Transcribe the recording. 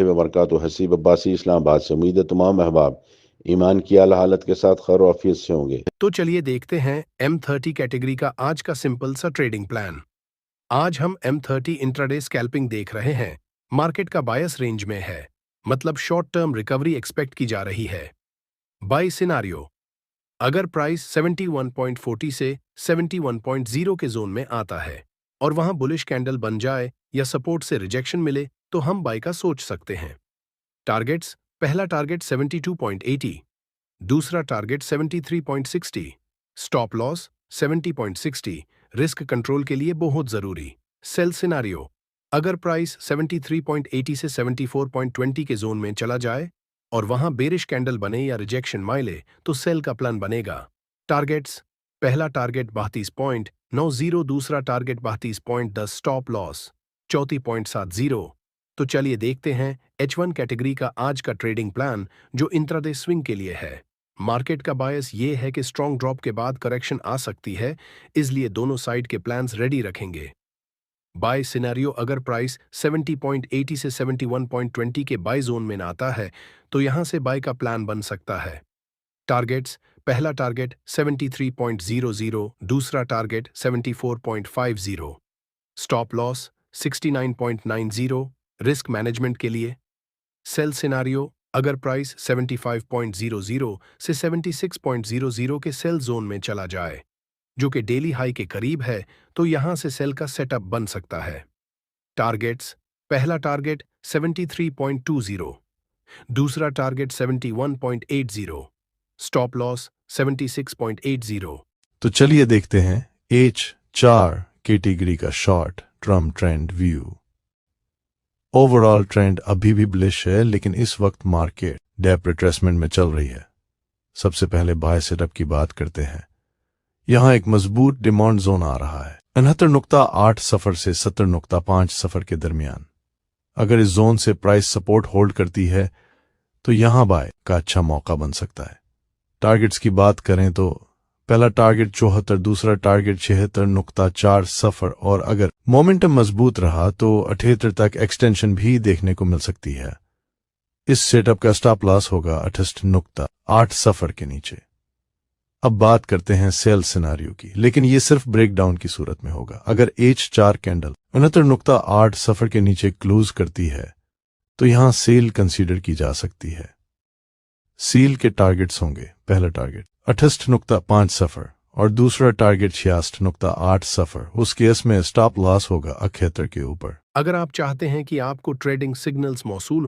वबरकातुहू। हसीब अब्बासी इस्लामाबाद से। उम्मीद है तमाम अहबाब ईमान की आला हालत के साथ खैर आफियत से होंगे। तो चलिए देखते हैं M30 कैटेगरी का आज का सिंपल सा ट्रेडिंग प्लान। आज हम M30 इंट्राडे स्कैल्पिंग देख रहे हैं। मार्केट का बायस रेंज में है, मतलब शॉर्ट टर्म रिकवरी एक्सपेक्ट की जा रही है। बाय सिनारियो, अगर प्राइस 71.40 से 71.0 के जोन में आता है और वहां बुलिश कैंडल बन जाए या सपोर्ट से रिजेक्शन मिले तो हम बाय का सोच सकते हैं। टारगेट्स, पहला टारगेट 72.80, दूसरा target 73.60, stop loss 70.60, risk control के लिए बहुत जरूरी। सेल सिनारियो, अगर प्राइस 73.80 से 74.20 के जोन में चला जाए और वहां बेरिश कैंडल बने या रिजेक्शन माइले तो सेल का प्लान बनेगा। टारगेट्स, पहला टारगेट 32.90, दूसरा टारगेट 32.10, स्टॉप लॉस 34.70। तो चलिए देखते हैं H1 कैटेगरी का आज का ट्रेडिंग प्लान जो इंट्राडे स्विंग के लिए है। मार्केट का बायस ये है कि स्ट्रॉन्ग ड्रॉप के बाद करेक्शन आ सकती है, इसलिए दोनों साइड के प्लान्स रेडी रखेंगे। बाय सिनेरियो, अगर प्राइस 70.80 से 71.20 के बाय जोन में आता है तो यहां से बाय का प्लान बन सकता है। टारगेट्स, पहला टारगेट 73.00, दूसरा target 74.50, stop loss 69.90, risk management के लिए। सेल सिनारियो, अगर प्राइस 75.00 से 76.00 के सेल जोन में चला जाए, जो कि डेली हाई के करीब है, तो यहां से सेल का सेटअप बन सकता है। टारगेट्स, पहला टारगेट 73.20, दूसरा टारगेट 71.80, स्टॉप लॉस 76.80। तो चलिए देखते हैं H4 कैटेगरी का short term trend view. Overall trend अभी भी बुलिश है, लेकिन इस वक्त मार्केट डेप रिट्रेसमेंट में चल रही है। सबसे पहले बाय सेटअप की बात करते हैं। यहां एक मजबूत डिमांड जोन आ रहा है 69.8 सफर से 70.5 सफर के दरमियान। अगर इस जोन से प्राइस सपोर्ट होल्ड करती है तो यहां बाय का अच्छा मौका बन सकता है। टारगेट्स की बात करें तो पहला टारगेट 74, दूसरा टारगेट 76.4 सफर, और अगर मोमेंटम मजबूत रहा तो 78 तक एक्सटेंशन भी देखने को मिल सकती है। इस सेटअप का स्टॉप लॉस होगा 68.8 सफर के नीचे। अब बात करते हैं सेल सिनारियो की, लेकिन ये सिर्फ ब्रेकडाउन की सूरत में होगा। अगर H4 कैंडल 69.8 सफर के नीचे क्लोज करती है तो यहां सेल कंसीडर की जा सकती है। सील के टारगेट्स होंगे, पहला टारगेट 68.5 सफर और दूसरा टारगेट 66.8 सफर। उस केस में स्टॉप लॉस होगा 71 के ऊपर। अगर आप चाहते हैं कि आपको ट्रेडिंग सिग्नल्स मौसूल